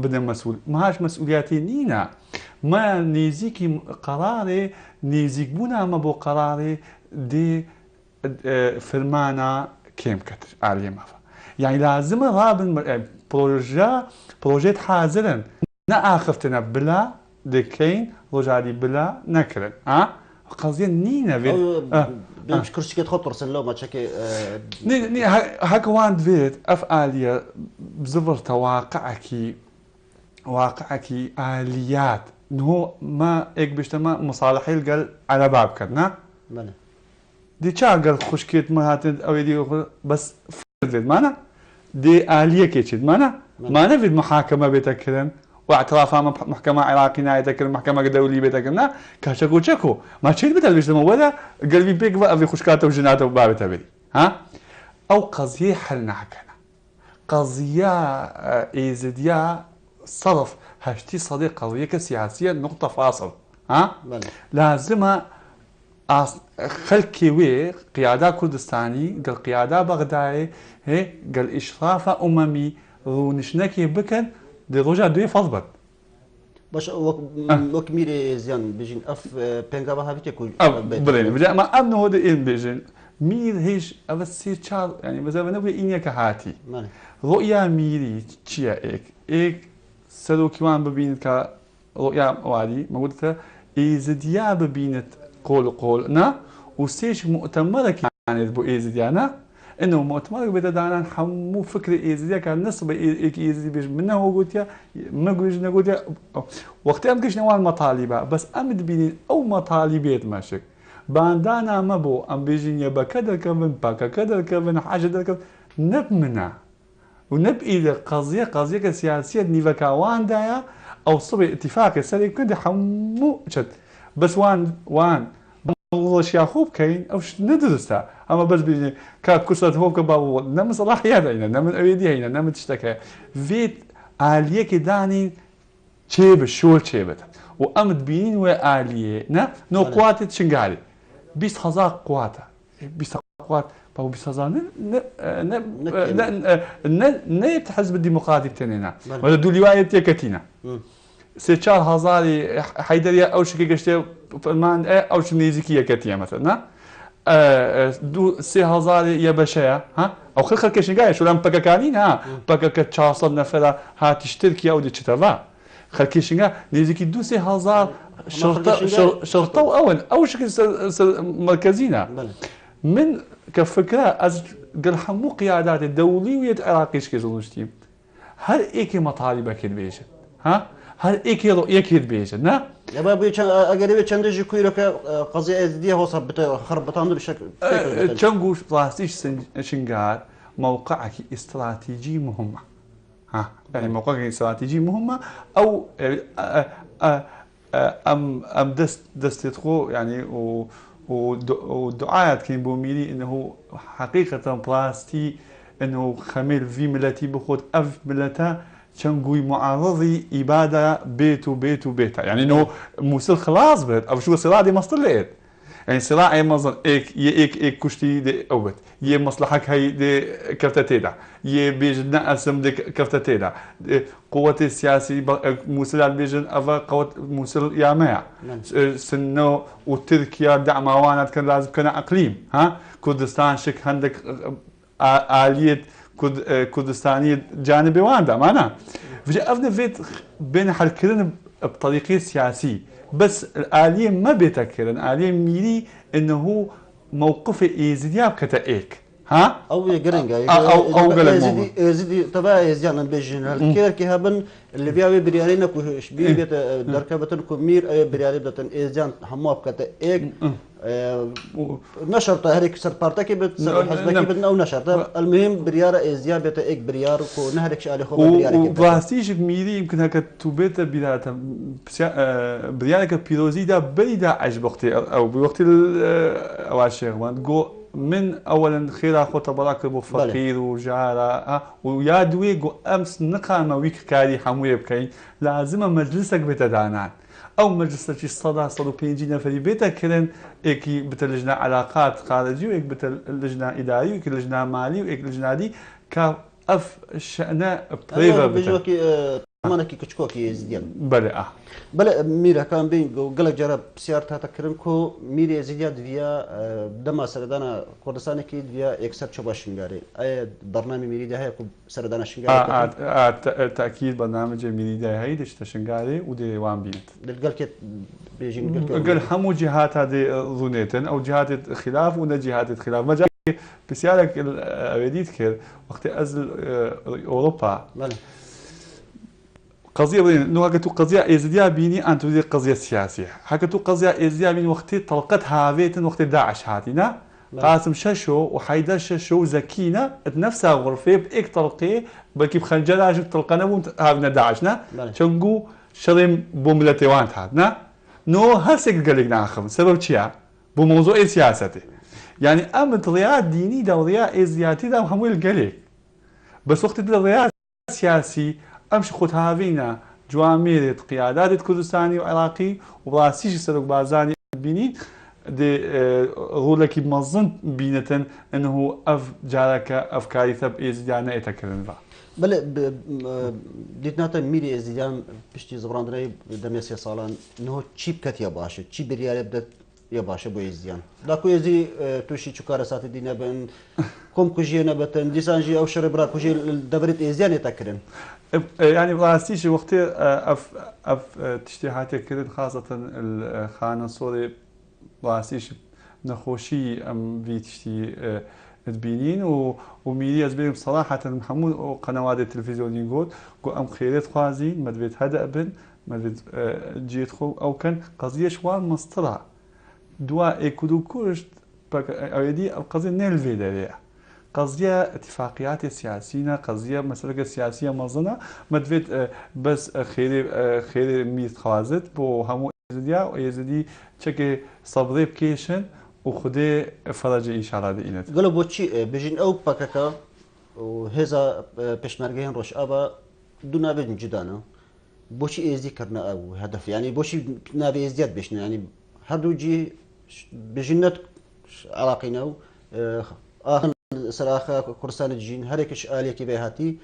بدەم مەسئول ماش مەسئولیاتی نینە ما نێزیکی قەرارێ نێزیک بوون ئەمە بۆ قەرارێ دێ فرمانە کێم کرد ئالیێمەوە یعنی لازمە ڕابن پرۆژێت حازرن نەئاخفتنە بلا دەکەین ڕۆژاری بلا نەکردن قەزیە نینەوێت
مش كرسي خط رسل لو ما تشكي
هكا وان دويت اف اليه بزفر واقعك اليات انه ما ايك بيجتمع مصالحي قال على باب كدنا دي قال خشكيت ما هاتد او يدي بس فرد معنا دي اليه كيتشد معنا في المحاكمه بيتكلم واعترافها محكمة عراقية يتكلم محكمة دولية بيتكلم كاشكو تشكو ما تشيل بتل بيجتمع ولا قلبي بيك بقى في خشكاته وجناته وبابته بدي ها او قضية حلنا حكنا قضية ايزديا صرف هشتي صديق قضية كسياسية نقطة فاصل ها لازم خلكي وي قيادة كردستاني قال قيادة بغدادي هي قال اشراف اممي ونشنكي بكن دي روجا دوي فضبط
باش وك ميري زيان بيجين اف بينغا بها بيتكو
برين ما امن هو دي ان بيجين مير هيش افسي تشال يعني مثلا نبي انيك هاتي رؤيا ميري تشيا ايك سلو كمان ببين ك رؤيا وادي ما قلت ايزديا ببينت قول نا وسيش مؤتمرك يعني بو ايزديانا انه مؤتمر بدانا حمو فكر ايزديا كان نصب ايزدي بيج منه هو قلت يا ما قلت يا وقت ام كش نوع المطالبه بس امد بيني او مطالبات ماشك باندانا ما بو ام بيجين يا بكدر كفن باكا كدر كفن حاجه كفن نبمنا ونبقي قضيه كسياسيه نيفاكاوان دايا او صبي اتفاق سري كنت حمو شت بس وان والله اشياء خوب كاين او ندرسها اما بس بيجي كسرت هو كبابو نم صلاحيات هنا نم ايدي هنا نم تشتكى فيت اليه كداني تشيب شو تشيبت وامد بين واليه نو قوات تشنغالي 20000 قوات 20000 قوات باو 20000 ن حزب الديمقراطي تنينا ولا دوليوايه تيكتينا سي 4000 حيدريه او شكي قشتي فرمان او شنيزيكيه كتيه مثلا دو 3000 يبشيه ها او خلق كشنغاي شو لام باكاكانين باكا 400 نفر هاتشتركي او دي تشتافا خلق شنغا نيزيكي دو 3000 شرطه او شكل مركزينا من كفكره قال حمو قيادات الدوليه العراقيه كيزونشتي هل ايكي مطالبك البيش ها هل ايكي رؤيك البيش نا
يا بابي اقرب چند جي كويرك قضيه ازديه هو صبت خربطان بشكل
تشنغوش بلاستيش شنغار موقعك استراتيجي مهمه ها يعني موقعك استراتيجي مهمه او ام دستتخو يعني ودعايات كاين بوميلي انه حقيقه بلاستي انه خميل في ملتي بخود اف ملتا تشنقوي معارضي إبادة بيت يعني إنه موسل خلاص بيت أو شو صراع دي مصطلقت يعني صراع أي مصدر إيك كشتي دي أوبت يه مصلحك هاي دي كفتتيدا يه بيجن نقسم دي كفتتيدا قوة السياسي موسل بيجن أفا قوة موسل يامع سنو وتركيا دعم وانات كان لازم كان أقليم ها كردستان شك عندك آلية كردستاني جانبي واندا معنا فجأة أفضل فيت بين حالكرن بطريقة سياسية بس الآلية ما بيتكرن الآلية ميلي إنه موقف إيزيديا بكتائك ها
او جرينجا
او
ازدي تبع ازيان بيجن كده كهبن اللي بيعمل بريالينا كوش بيت دركبتن كمير بريالي بتن ازيان حمو بكتائك نشرت هريك سر بارتكي حزبك بدنا او نشرت المهم بريار ازيا بيت اك بريار كو نهرك شالي خو بريار
وبلاستيش ميري يمكن هكا توبيت بيراتا بريالك بيروزي دا بريدا عجبختي او بوقت الواشير وان جو من اولا خيرا خوتا براك بو فقير وجارة ويا دويق امس نقامة ويك كاري حموية بكين لازم مجلسك بتدانان او مجلسك الصدا صدو بينجي نفري بيتا كرن ايكي بتلجنا علاقات خارجي ويك بتلجنا اداري ويك لجنا مالي ويك لجنا دي كاف شأنا بريفا
بيجوكي مانكي كشكوكي زديان
بله
بله ميرا كان بين قلق جرب سيارتها تكرنكو ميري زياد فيا دما سردانا كردستان كي فيا اكثر شبه شنغاري اي برنامج ميري ده هي سردانا شنغاري
تاكيد برنامج ميري ده هي دشت شنغاري ودي وان بيت
قال كي بيجين
قال همو جهات هذه ظنيتن او جهات خلاف ولا جهات خلاف ما جاي بسيالك اريد كير وقت ازل اوروبا قضية بدين إنه هكذا قضية إزديا بيني أنت بدي قضية سياسية هكذا قضية إزديا بيني وقت طلقت هافيتن وقت داعش هاتينا قاسم ششو وحيدر ششو زكينا نفسها غرفة بإيك طلقي بلكي بخنجرة جب طلقنا وانت هافنا داعشنا شنقو شرم بوملتي وانت هاتنا نو هسك قالك ناخم سبب شيا بموضوع سياسته يعني أمن رياض ديني دا ورياض إزدياتي دا محمول قالك بس وقت الرياض سياسي امشي خود هاوينا جواميرة قيادات كردستاني وعراقي وبراسيش سلوك بازاني بيني دي غولكي بمظن بينة انه جارك افكاري ثب ازديان اتكرن ذا
بله ديتناتا ميري ازديان بشتي زبراندري دميسيا صالان انه تشيب كتيا باشا تشيب ريال بدت يا باشا بو ازديان داكو يزي توشي تشكار ساتي دينا بن كوم كوجينا بتن ديسانجي او شربرا كوجي دبرت ازديان اتكرن
يعني براستيش وقت اف تشتيهاتي كرد خاصة الخانة الصوري براستيش نخوشي ام في تشتي تبينين وميري ازبيهم صراحة محمود وقنوات التلفزيون يقول ام خيرت خوازين مدبيت هذا ابن مدبيت جيت خو او كان قضية شوال مسطرة دواء ايكودو كورشت ايدي القضية نيل فيدريا قضية اتفاقيات سياسية قضية مسألة سياسية مظنة مدفت بس خير ميت خوازت بو همو ازديا و ازدي چكي صبري بكيشن وخدي فرج ان شاء الله دينت
قالوا بوتشي بيجين او باكاكا وهذا بشمرجين روش ابا دونا بين جدانا بوشي ازدي كرنا او هدف يعني بوشي نابي ازدياد بيشنا يعني هردو جي بجنات عراقينا سراخا كردستان الجين هريكش آلية بهاتي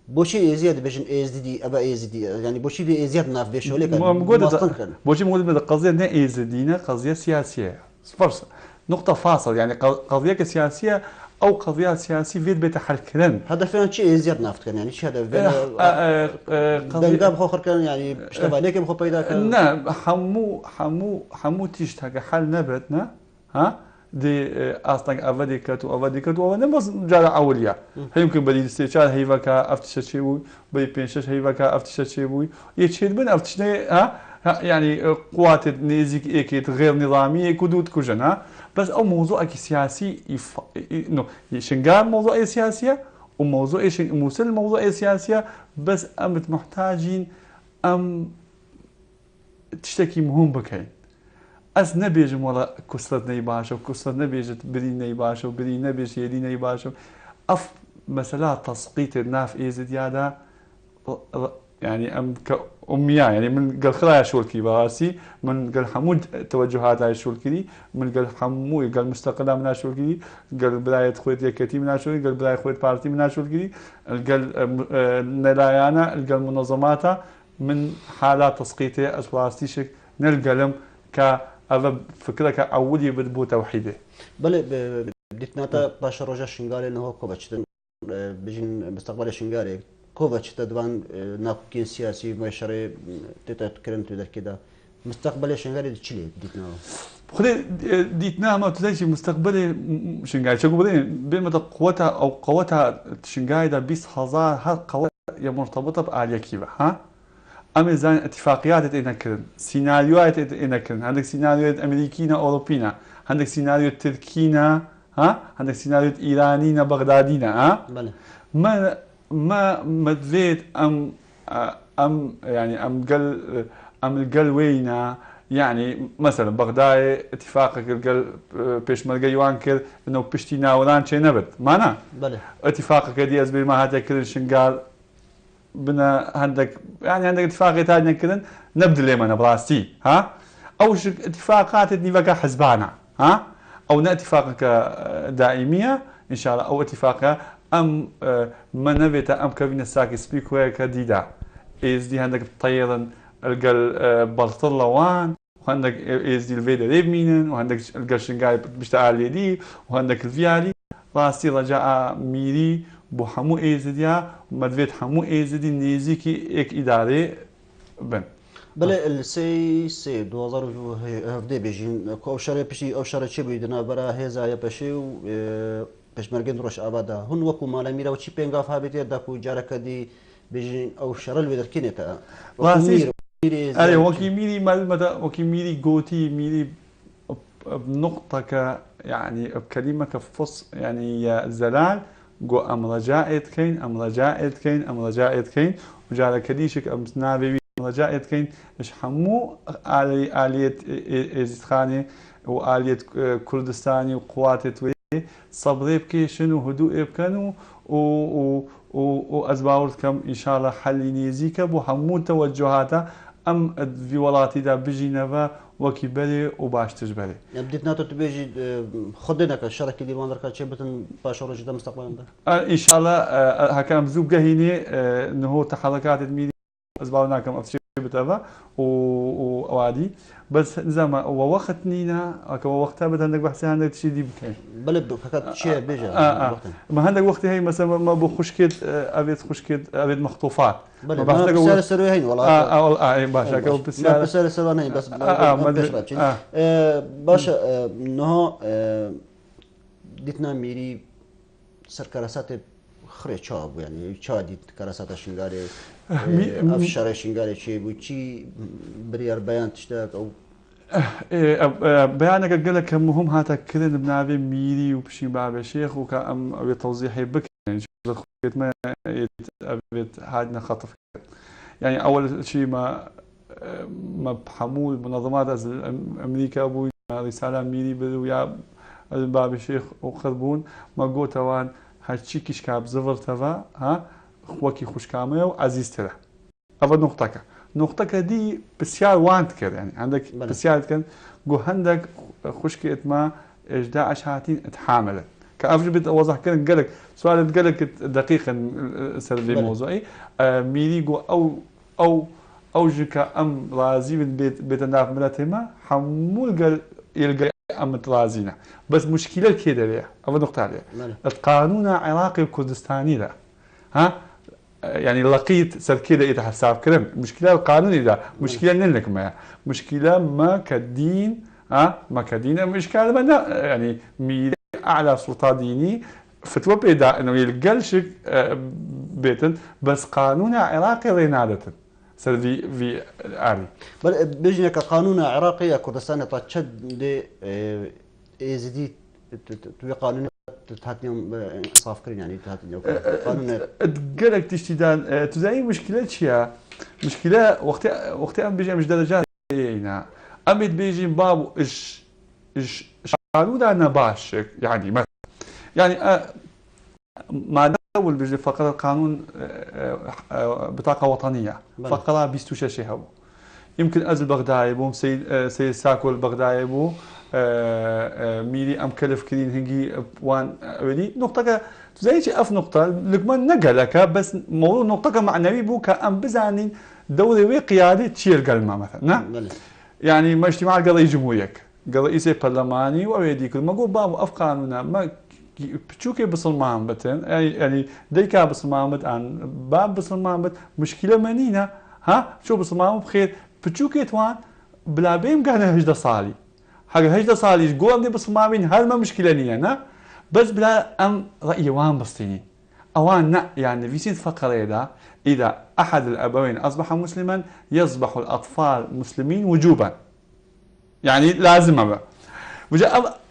بوشي ازياد بجن ازدي ابا ازدي يعني بوشي دي ازياد ناف بيشو لك
بوشي موجود بدا قضيه نا ازدينا قضيه سياسيه فرصه نقطه فاصل يعني قضيه سياسيه او قضيه سياسيه فيت بيت حل كلام
هدفنا شيء ازياد نافت كان يعني شي هدف قضيه بخوخر كان يعني اشتبه عليك بخو بيدا كان
نعم حمو تشتاق حل نبتنا ها دي اصلا افاديكاتو وانا بس جارة اوليا يمكن بدي استشار هيفكا افتششيبوي بدي بينشش هيفكا افتششيبوي يتشيد بن افتشني ها يعني قوات نيزك اكيد غير نظاميه كدود كوجن ها بس او موضوع سياسي انه شنقال موضوع سياسيه وموضوع مسل موضوع سياسيه بس امت محتاجين ام تشتكي مهم بكين از نبیجم ولا کسرت نیباشه و کسرت نبیجت بری نیباشه و بری نبیج یدی نیباشه اف مثلا تسقيط الناف ايزد يادا يعني ام كأمية يعني من قال خلايا شولكي باسي من قال حمود توجهات هاي شولكي من قال حمو قال مستقلة من شولكي قال بداية خويت يكتي من شولكي قال بداية خويت بارتي من شولكي قال نلايانا قال منظماتها من حالات تسقيطية اسواستيشك نلقلم ك هذا فكرة أولية بدبو توحيده.
بله بديت ناتا باش رجع شنغالي إنه كوفاتش بيجين مستقبل شنغالي كوفاتش تدوان ناكوكين سياسي مشاري تتكلم تقدر كده مستقبل شنغالي تشيلي ديتنا.
خلي ديتنا ما تزايش مستقبل شنغالي شو قبلين بين متى قوتها أو قوتها شنغالي ده 20,000 هالقوة مرتبطة بآلية كيفا ها؟ أمازون اتفاقيات تنكرن، سيناريوهات تنكرن، عندك سيناريوهات أمريكينا أوروبينا، عندك سيناريو تركينا، ها؟ عندك سيناريو إيرانينا بغدادينا، ها؟ ما مدفيت يعني أم القل وينا يعني مثلا بغداد اتفاقك قال بيشمرقه يوان كر انه بشتي ناولان شي نبت مانا
بله
اتفاقك دي ازبي ما هذا كل شنقال بنا عندك يعني عندك اتفاقية تاجنا كذا نبدل لي من براستي ها او اتفاقات اللي بقى حزبانا ها او اتفاقك دائميه ان شاء الله او اتفاقها ام ما نبيت ام كابين الساكي سبيكوير كديدا از دي عندك طيرا القل بلطلوان وعندك از دي الفيدا ليبمينن وعندك القل شنقاي بشتغل دي وعندك الفيالي راسي رجاء ميري بو حمو ايزديا مدفيت حمو ايزدي نيزيكي اك اداري بن
بله السي 2017 بيجين كو شري بشي او شري چي بيدنا برا هزا يا بشي و پشمرگن روش آبادا هن وكو مالا ميرا وچي پنگا فابيتي داكو جارك دي بيجين او شرل ودر كينتا
راسي اي وكي ميري مال وكي ميري جوتي ميري بنقطة يعني بكلمة كفص يعني يا زلال جو ام رجائت كين ام رجائت كين ام رجائت كين وجال كديشك ام نابي ام رجائت كين اش حمو آلية ازخاني وآلية كردستاني وقوات صبري بكيشن وهدوء بكنو وازباورت كم ان شاء الله حل نيزيك بو حمو توجهاته ام في ولاتي دا بجينفا وكي بري وباش تجبري
يعني بديت ناتو تبيجي خدنا كشركه ديوان دركا شبتن باشور جدا مستقبلا
ان شاء الله هكا مزوب هيني انه تحركات الميديا اسبوعنا كم افشي بتابع ووادي بس زعما ووقت نينا هكا وقتها بدها عندك بحث عندك شيء دي بكين
بلد هكا شيء بيجا
ما عندك وقت هي مثلا ما بخشكت ابيت خشكت ابيت مخطوفات
ما بسال السروي هين والله
باشا كو
ما بسال السروي هين بس باشا انه ديتنا ميري سركراسات خري تشاب يعني تشادي كراسات شنغاري افشار شنغاري شي بوشي بريار بيان تشتاك او
بيانك قال لك مهم هاتا كذا بنابي ميري وبشي باب شيخ وكأم ابي توضيحي بك يعني شو ما ابيت هادنا خطف يعني اول شيء ما بحمول منظمات امريكا ابو رساله ميري ويا باب شيخ وخربون ما قوتوان هادشي كيش كاب زفر تفا ها وكي خوش كامية وعزيز ترى أفضل نقطة دي بسيار وانت كده يعني عندك بسيار كان جو عندك خوش كيت ما 11 هاتين اتحاملت كأفجر بتوضح كده قالك سؤال قالك دقيقا سر لي موضوعي ميري جو أو جكا أم رازي من بيت الناف ملتهما حمول قال يلقى أم رازينا بس مشكلة كده ليه أفضل نقطة عليها القانون عراقي وكردستاني لا ها يعني لقيت سر كده يتحساب كلام مشكله القانوني ده مشكله نلك ما مشكله ما كدين ها ما كدين مشكله ما يعني ميل اعلى سلطه ديني فتوى بيدا انه يلقلش بيتن بس قانون عراقي رينادة سر في آلي
بيجينا كقانون عراقي كردستاني تشد دي ازدي توي قانون تهاتنيهم انصاف كرين يعني تهاتنيهم قانون
تقلق تشتيدان تزاي مشكلة شيا مشكلة وقت ام بيجي مش درجات هنا امد بيجي بابو ايش قانون انا باشك يعني مثلا يعني ما دول بيجي فقط القانون بطاقة وطنية فقط 26 هو يمكن ازل بغداد بوم سيد ساكو البغدادي بو ميري ام كلف كرين هنجي وان ولي نقطة زي شيء اف نقطة لكمان نقلك بس موضوع نقطة معنوي بو كأم بزانين دوري وقيادة تشير قلمة مثلا نعم يعني ما اجتماع قضية جمهوريك رئيس برلماني ويديك ما قول بابو اف قانونا ما بتشوكي بصلمان بتن يعني ديكا بصلمان بت عن باب بصلمان بت مشكلة منينا ها شو بصلمان بخير بتشوكي توان بلا بيم قاعدة هجدة صالي حاجة هجدة صالي جوا بدي بصلمان هل ما مشكلة نينا بس بلا ام رأي وان بسطيني اوان يعني في سين فقرة اذا احد الابوين اصبح مسلما يصبح الاطفال مسلمين وجوبا يعني لازم بقى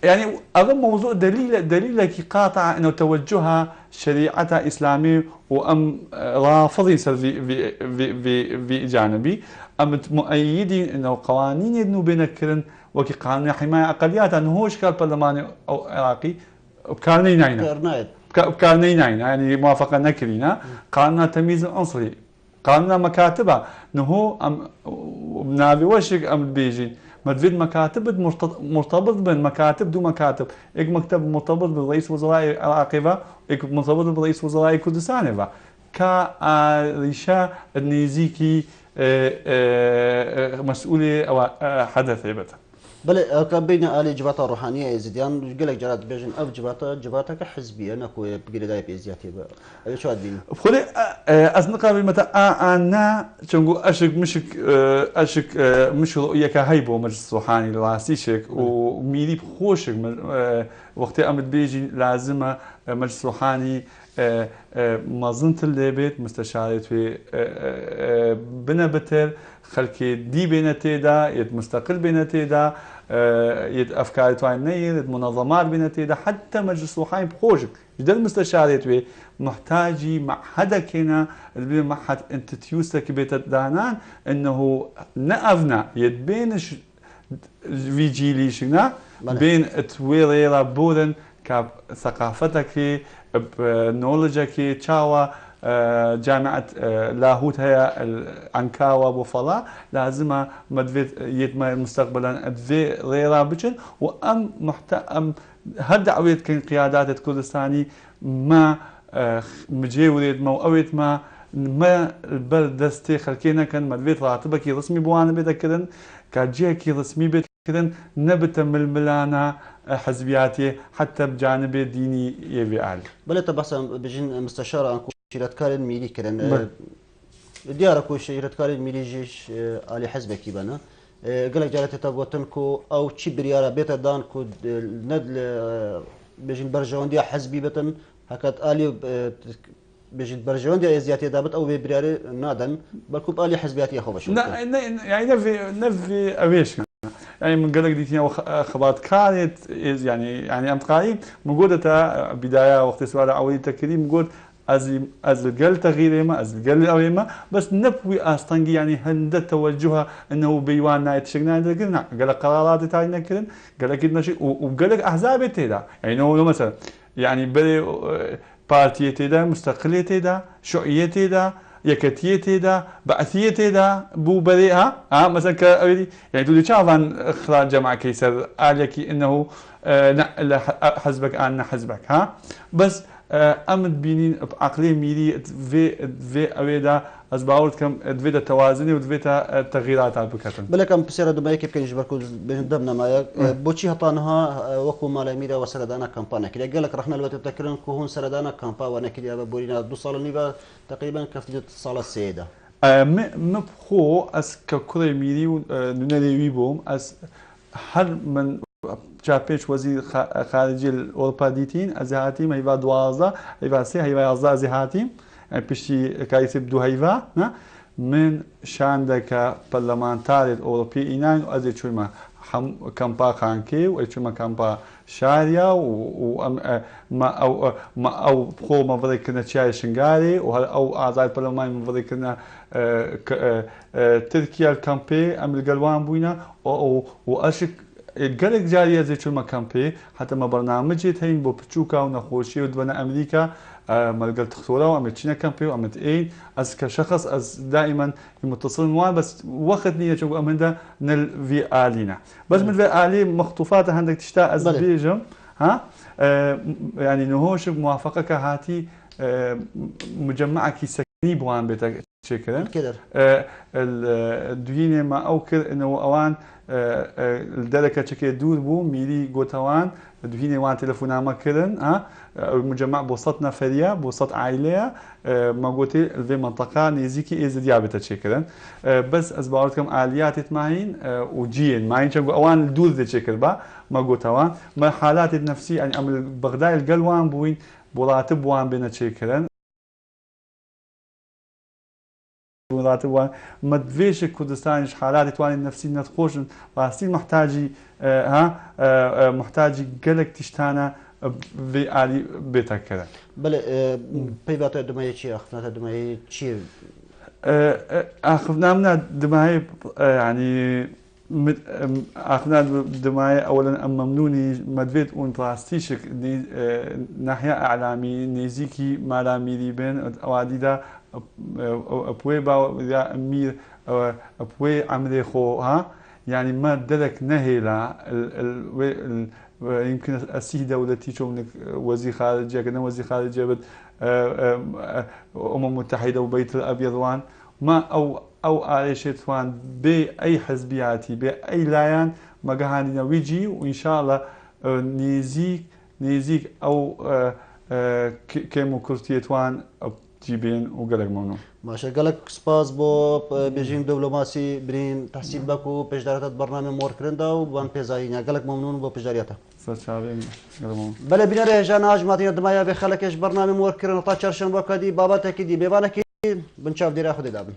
يعني أظن موضوع دليلك قاطع أنه توجهها شريعتها إسلامي وأم رافضي في جانبي أم مؤيدين أنه قوانين يدنو بينكرن وكي قانون حماية أقليات أنه هو إشكال برلماني أو عراقي بكارني ناينا بكارني ناينا يعني موافقة نكرينا قانون تمييز عنصري قانون مكاتبة نهو أم بنابي وشك أم بيجين مدفيد مكاتب مرتبط بالمكاتب دو مكاتب ايك مكتب مرتبط بالرئيس وزراء العراقي ايك مرتبط بالرئيس وزراء كردستان كريشا النيزيكي مسؤولي او حدث عبته
بله كبين آلي جبهة روحانية يزيديان قالك جرات بيجن أو جبهتك حزبية نكو بقول داي بيزياتي بقى شو هالدين
بخلي أصدقاء متى أنا شنقو أشك مش رؤية كهيبو مجلس روحاني لراسيشك وميلي بخوشك وقت أمد بيجي لازمة مجلس روحاني مظنة اللي بيت مستشارة في بنا بتر خلكي دي بينتي دا يد مستقل بينتي دا يد افكار توين نير يد منظمات بينتي دا حتى مجلس روحاني بخوشك جدا المستشارات وي محتاجي مع حدا كنا اللي معهد انت تيوسك بيت دانان انه نأفنا يد بين في جيلي شنا بين تويريرا بورن كاب ثقافتك بنولجك تشاوا جامعة لاهوت هي أنكاوا بوفلا لازم مدفيت يتما مستقبلا أدفي غيرها بجن وأم أم هالدعوية كان قيادات الكردستاني ما مجيوريد موقويت ما البلدستي خلكينا كان مدفيت راتبك رسمي بوانا بيتكرن كاجيكي رسمي بيتكرن نبت ململانا حزبياتي حتى بجانب ديني يبي عالي.
بلا تبصم بجن مستشار عن شيرتكار الميلي كرن دياركو شيرتكار الميلي جيش على حزبك يبانا قالك جالت تبوتنكو او تشي بريارا بيت دانكو ندل بجن برجون دي حزبي بتن هكات الي بجن برجون دي ازياتي دابت او برياري نادن بالكو الي حزبياتي اخو باش
يعني نفي اويش يعني من قالك ديتينا خبرات كانت يعني ام قايم موجوده بدايه وقت سؤال عويل تكريم موجود از القل تغيير ما از القل او ما بس نبوي استنجي يعني هند توجهها انه بيوان نايت شغنا قلنا قال قرارات تاعنا كلن قال لك ماشي وقال لك احزاب تيدا يعني لو مثلا يعني بلي بارتي تيدا مستقليه تيدا شيوعيه تيدا يكتيه تيدا بعثيه تيدا بو بريئه مثلا يعني تقول شافان اخراج جماعه كيسر عليك انه حزبك انا حزبك بس امد بينين بعقليه ميلي في اويدا از باورد كم دفيدا توازني ودفيدا تغييرات على بكاتن
بلكم بسيره دمايك كيف كان يجبركم بندمنا ما بوشي هطانها وكو مال اميرا وسردانا كامبانا كده قال لك رحنا الوقت تذكرن كهون سردانا كامبا وانا كده بورينا دو صال نيبا تقريبا كفتي صاله السيده
مبخو اس ككوري ميلي نونالي ويبوم اس هل من جابيش وزير خارجية الأوروبا ديتين أزهاتيم هيفا دوازة هيفا سي هيفا يازا أزهاتيم بشي كايسب دو هيفا من شاندك برلمانتاري الأوروبي إينان وأزي شويما كامبا خانكي وشويما كامبا شاريا أو بخو مفضي كنا تشاي شنغاري أو أعضاء البرلمان مفضي كنا تركيا الكامبي أم القلوان بوينا وأشك قالك جارية زي شو المكامبي حتى ما برنامجي تهين بو بتشوكا ونخوشي ودونا أمريكا ملقل تختورا وعملت شينا كامبي وعملت ايه از كشخص از دائما متصل معاه بس وقت نية شو أمندا نل في آلينا بس من في آلي مخطوفات عندك تشتاق از بيجم ها يعني نهوش موافقة كهاتي مجمعة كي سكني بوان بيتك شكرا الدوينة ما أوكر إنه أوان الدركة شكل دور بو ميلي قوتوان دوهيني وان تلفونا كرن مجمع بوسط نفرية بوسط عائلية ما قلت في منطقة نيزيكي إيز ديابة شكرا بس أسبوعتكم آليات تماهين وجين ماين شنقو أوان الدور ذي شكل با ما قوتوان ما حالات النفسية يعني أمل بغداد القلوان بوين براتب وان بين شكرا راتب وان مدفيش كردستانش حالات تواني نفسي نتخوش راستي محتاجي محتاجي قلق تشتانا في آلي بيتك كذا.
بله بيبات دمائي چی أخذنا دمائي چی؟
أخذنا من دمائي يعني أخذنا دمائي أولا ممنوني مدفيت اون راستيشك ناحية إعلامي نيزيكي مالامي ليبين أوادي دا أبوي باو يا أمير أبوي عمري خو يعني ما دلك نهيلا يمكن أسيه دولتي شو منك وزير خارجية كنا وزير خارجية بد متحدة وبيت الأبيض وان ما أو آليشت وان بأي حزبياتي بأي لايان ما قهانينا ويجي وإن شاء الله نيزيك أو كيمو كرتيتوان جيبين وقلق ممنون.
ماشا قالك سباس بو بيجين دبلوماسي برين تحسين باكو بجدارات برنامج مور كرندا وبان بيزاينيا قالك ممنون بو بجدارياته. بلا بنا رجال ناجماتين دمايا بخلكش برنامج مور كرندا تا چرشنبه كدي باباتك دي بيبانك بنشاف ديرا خد دابن.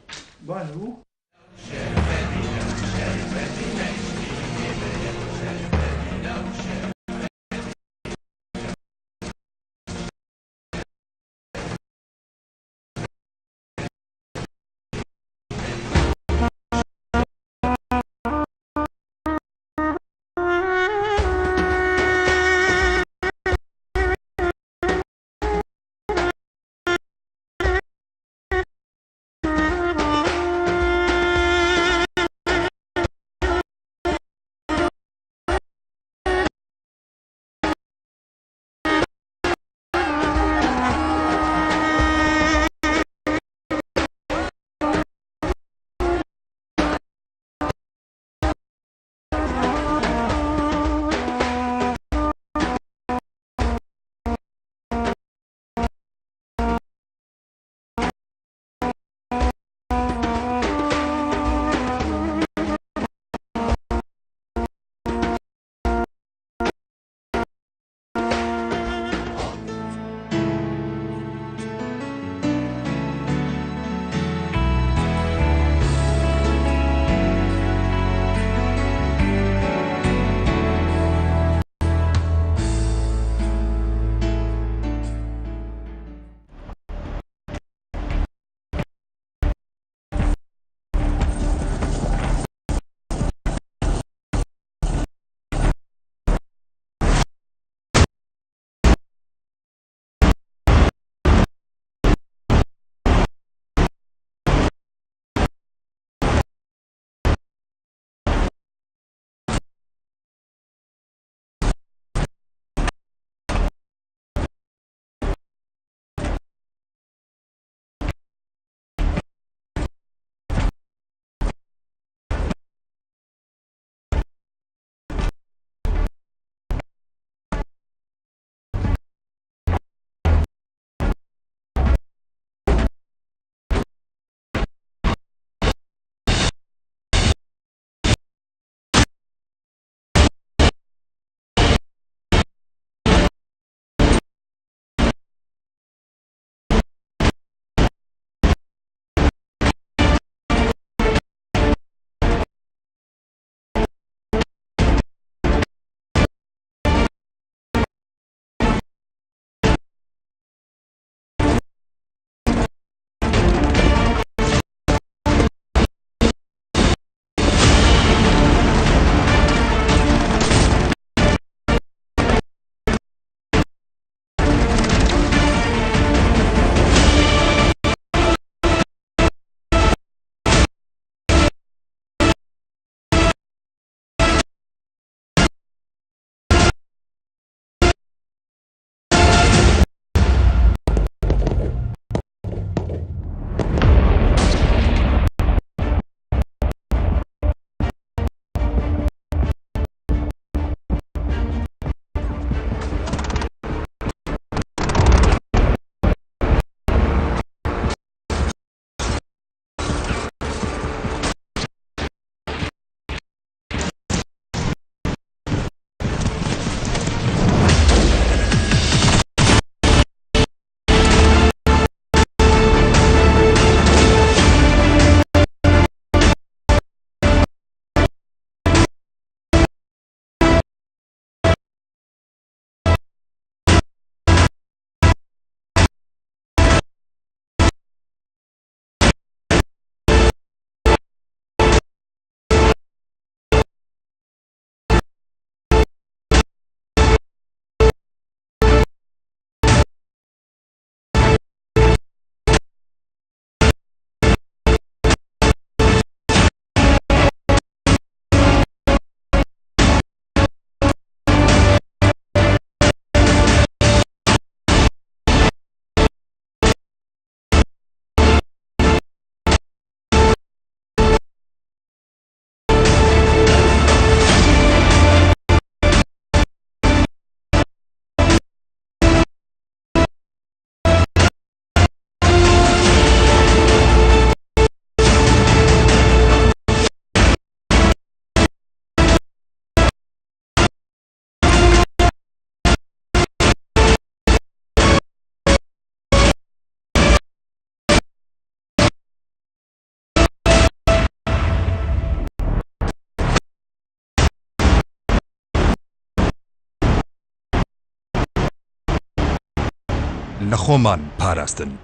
لخومان پاراستن.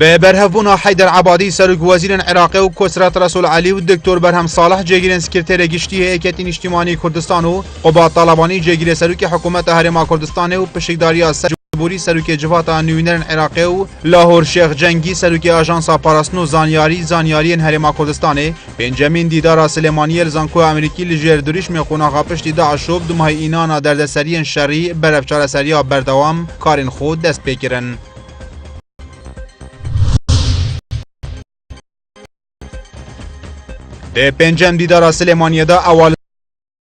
به برهفبونا حیدر عبادی سرک وزیر عراقی و کسرت رسول علی و دکتر برهم صالح جگیرن سکرتر گشتی هیئت اجتماعی کردستان و قباد طالبانی جگیر سرک حکومت هرم کردستان و پشتیداری سرجبوری سرک جوات نوینرن عراقی و لاهور شیخ جنگی سرک آژانس پاراستنو زانیاری هرم کردستان بنجامین دیدار سلیمانی زانکو امریکی لجر دوریش میخونا پشتی داعش و دو ماه اینانا دردسری شرعی برفچار سریا بردوام کارین خود دست بگیرن. به پنجم دیدار سلیمانی دا اول